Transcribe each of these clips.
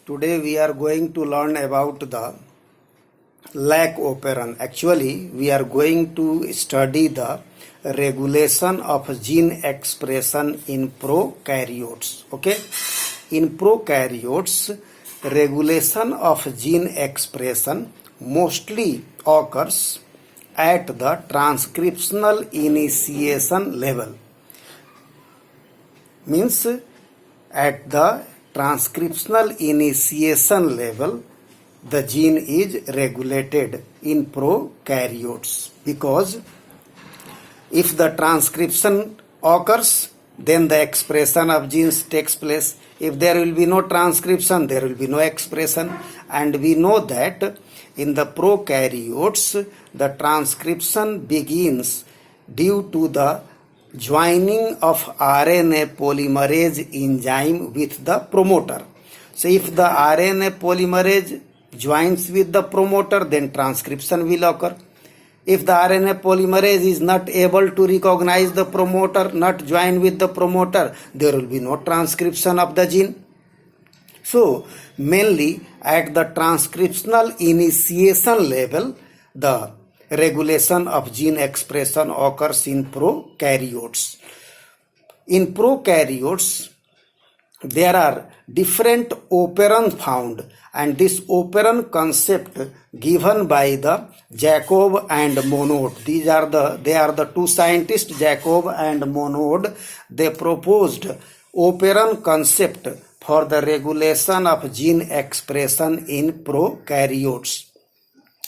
Today we are going to learn about the lac operon. Actually, we are going to study the regulation of gene expression in prokaryotes. Okay, in prokaryotes, regulation of gene expression mostly occurs at the transcriptional initiation level. Means at the transcriptional initiation level, the gene is regulated in prokaryotes, because if the transcription occurs, then the expression of genes takes place. If there will be no transcription, there will be no expression. And we know that in the prokaryotes, the transcription begins due to the joining of RNA polymerase enzyme with the promoter. So if the RNA polymerase joins with the promoter, then transcription will occur. If the RNA polymerase is not able to recognize the promoter, not join with the promoter, there will be no transcription of the gene. So mainly at the transcriptional initiation level, the regulation of gene expression occurs in prokaryotes. In prokaryotes, there are different operons found, and this operon concept given by the Jacob and Monod. They are the two scientists, Jacob and Monod. They proposed operon concept for the regulation of gene expression in prokaryotes.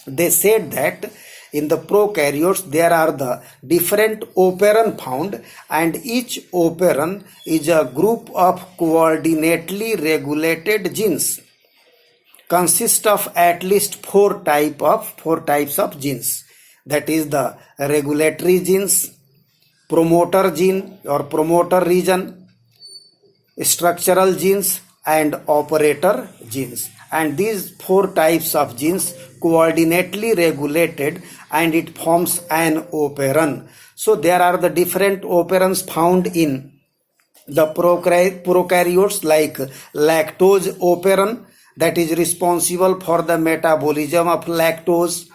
They said that in the prokaryotes there are the different operon found, and each operon is a group of coordinately regulated genes. Consists of at least four types of genes. That is the regulatory genes, promoter gene or promoter region, structural genes, and operator genes. And these four types of genes coordinately regulated, and it forms an operon. So there are the different operons found in the prokaryotes, like lactose operon, that is responsible for the metabolism of lactose;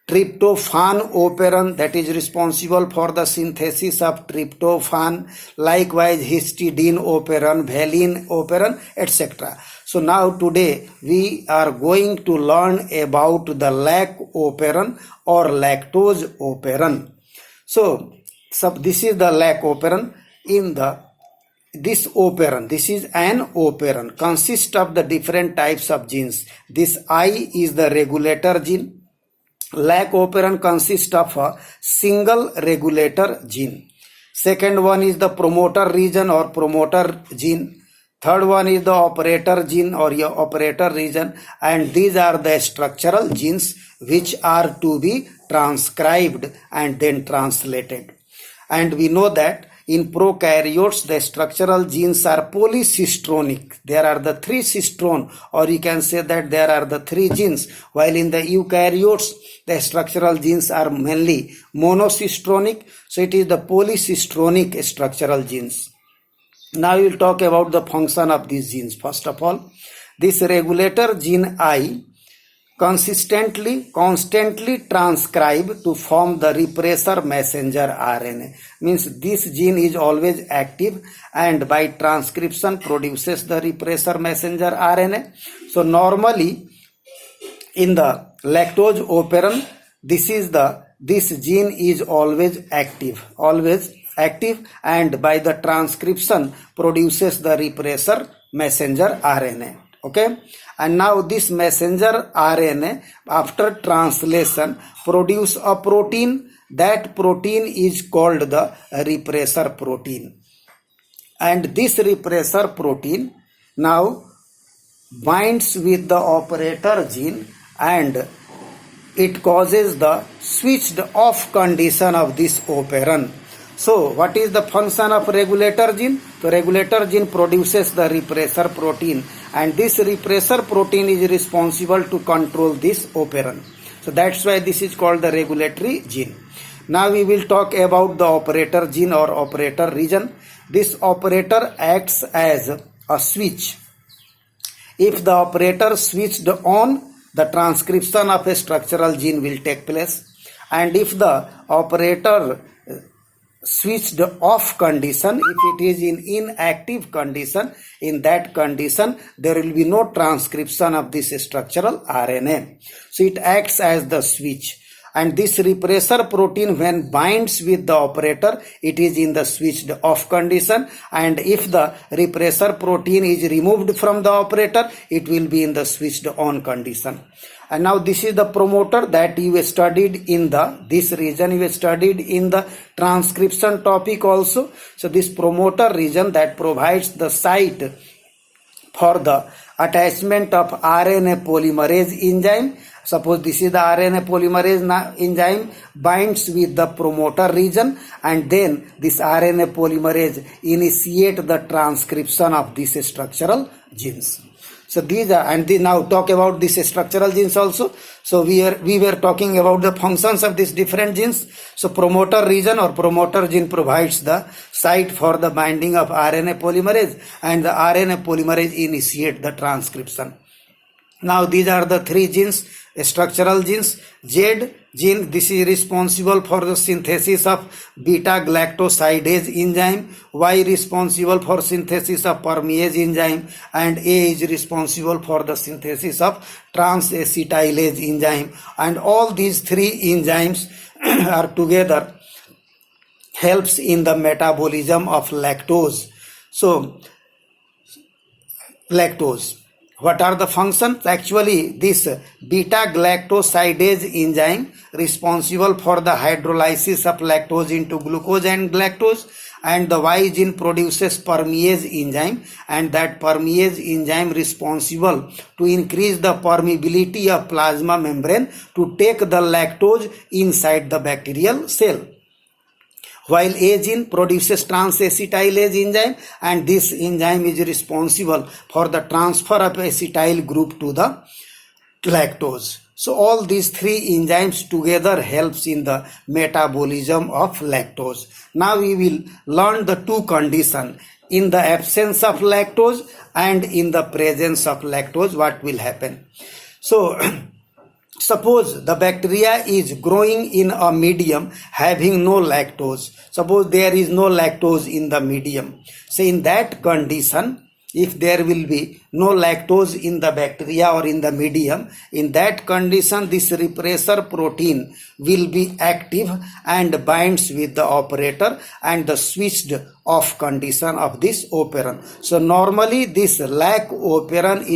tryptophan operon, that is responsible for the synthesis of tryptophan; likewise histidine operon, valine operon, etc. So now today we are going to learn about the lac operon or lactose operon. So this is the lac operon. This is an operon, consists of the different types of genes. This I is the regulator gene. Lac operon consists of a single regulator gene. Second one is the promoter region or promoter gene. Third one is the operator gene or your operator region, and these are the structural genes which are to be transcribed and then translated. And we know that in prokaryotes, the structural genes are polycistronic. There are the three cistrone, or you can say that there are the three genes, while in the eukaryotes, the structural genes are mainly monocistronic. So it is the polycistronic structural genes. Now we will talk about the function of these genes. First of all, this regulator gene I constantly transcribe to form the repressor messenger RNA. Means this gene is always active, and by transcription produces the repressor messenger RNA. So normally in the lactose operon, this gene is always active, and by the transcription produces the repressor messenger RNA. Okay, and now this messenger RNA after translation produce a protein. That protein is called the repressor protein, and this repressor protein now binds with the operator gene, and it causes the switched off condition of this operon. So what is the function of regulator gene? The regulator gene produces the repressor protein, and this repressor protein is responsible to control this operon. So that's why this is called the regulatory gene. Now we will talk about the operator gene or operator region. This operator acts as a switch If the operator switched on, the transcription of a structural gene will take place. And if the operator switched off condition, if it is in inactive condition, in that condition there will be no transcription of this structural RNA. So it acts as the switch. And this repressor protein, when binds with the operator, it is in the switched off condition, and if the repressor protein is removed from the operator, it will be in the switched on condition. And now this is the promoter that you studied in this region, you studied in the transcription topic also. So this promoter region that provides the site for the attachment of RNA polymerase enzyme. Suppose this is the RNA polymerase enzyme binds with the promoter region, and then this RNA polymerase initiate the transcription of these structural genes. So these are, and now talk about these structural genes also. So we were talking about the functions of these different genes. So promoter region or promoter gene provides the site for the binding of RNA polymerase, and the RNA polymerase initiate the transcription. Now these are the three genes, structural genes. Z gene, this is responsible for the synthesis of beta galactosidase enzyme. Y responsible for synthesis of permease enzyme, and A is responsible for the synthesis of trans-acetylase enzyme. And all these three enzymes are together helps in the metabolism of lactose. So lactose. What are the functions? Actually, this beta galactosidase enzyme responsible for the hydrolysis of lactose into glucose and galactose, and the Y gene produces permease enzyme, and that permease enzyme responsible to increase the permeability of plasma membrane to take the lactose inside the bacterial cell. While A gene produces trans-acetylase enzyme, and this enzyme is responsible for the transfer of acetyl group to the lactose. So all these three enzymes together helps in the metabolism of lactose. Now we will learn the two conditions. In the absence of lactose and in the presence of lactose, what will happen? So suppose the bacteria is growing in a medium having no lactose. Suppose there is no lactose in the medium. So in that condition, if there will be no lactose in the bacteria or in the medium, in that condition this repressor protein will be active and binds with the operator and the switched off condition of this operon. So normally this lac operon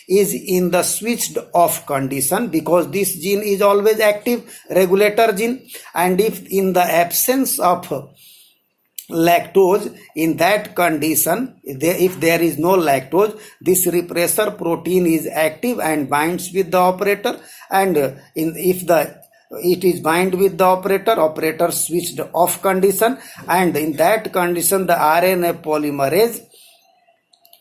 is in the switched off condition, because this gene is always active, regulator gene. And if in the absence of lactose, in that condition, if there is no lactose, this repressor protein is active and binds with the operator, and if it is bind with the operator switched off condition, and in that condition the RNA polymerase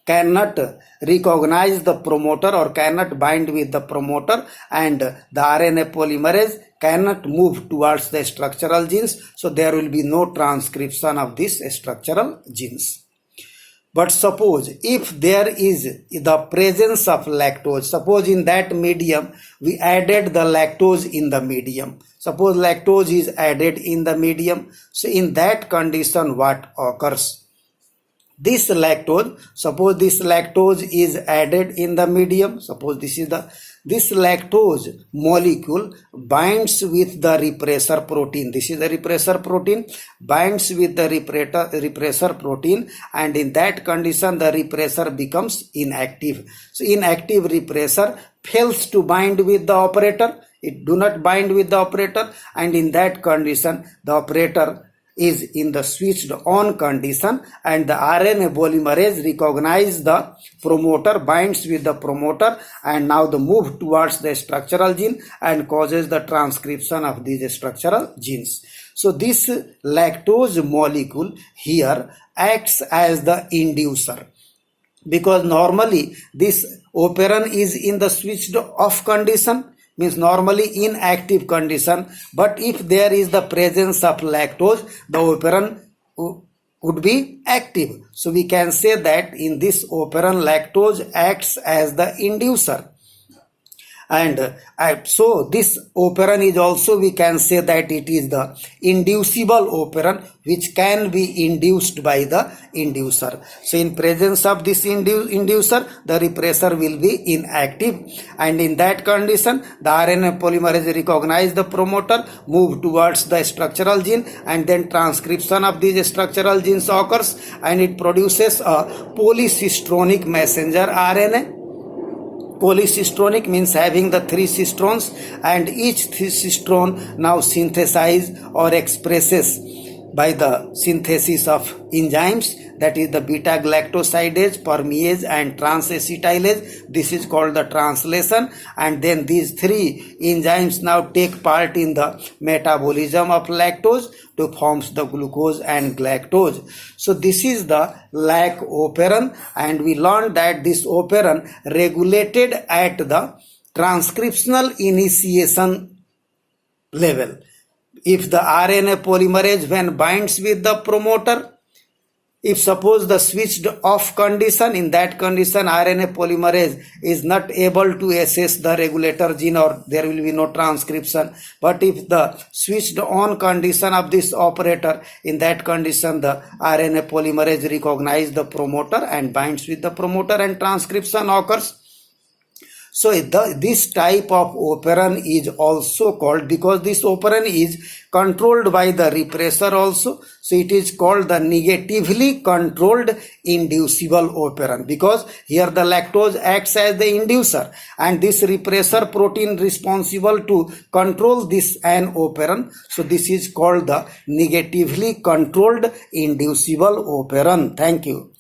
cannot recognize the promoter or cannot bind with the promoter, and the RNA polymerase cannot move towards the structural genes. So there will be no transcription of these structural genes. But suppose if there is the presence of lactose, suppose in that medium we added the lactose in the medium. Suppose lactose is added in the medium. So in that condition what occurs? This lactose, suppose this lactose is added in the medium. Suppose this lactose molecule binds with the repressor protein. This is the repressor protein, binds with the repressor protein, and in that condition the repressor becomes inactive. So inactive repressor fails to bind with the operator. It do not bind with the operator, and in that condition the operator is in the switched on condition, and the RNA polymerase recognize the promoter, binds with the promoter, and now the move towards the structural gene and causes the transcription of these structural genes. So this lactose molecule here acts as the inducer, because normally this operon is in the switched off condition, means normally inactive condition, but if there is the presence of lactose, the operon would be active. So we can say that in this operon lactose acts as the inducer. And so this operon is also, we can say that it is the inducible operon which can be induced by the inducer. So in presence of this inducer, the repressor will be inactive, and in that condition the RNA polymerase recognize the promoter, move towards the structural gene, and then transcription of these structural genes occurs, and it produces a polycistronic messenger RNA. Polycistronic means having the 3 cistrons, and each cistrone now synthesizes or expresses by the synthesis of enzymes, that is the beta galactosidase, permease and transacetylase. This is called the translation, and then these 3 enzymes now take part in the metabolism of lactose to forms the glucose and galactose. So this is the lac operon, and we learned that this operon regulated at the transcriptional initiation level. If the RNA polymerase when binds with the promoter, if suppose the switched off condition, in that condition RNA polymerase is not able to assess the regulator gene, or there will be no transcription. But if the switched on condition of this operator, in that condition the RNA polymerase recognize the promoter and binds with the promoter and transcription occurs. So this type of operon is also called, because this operon is controlled by the repressor also, so it is called the negatively controlled inducible operon, because here the lactose acts as the inducer, and this repressor protein responsible to control this an operon. So this is called the negatively controlled inducible operon. Thank you.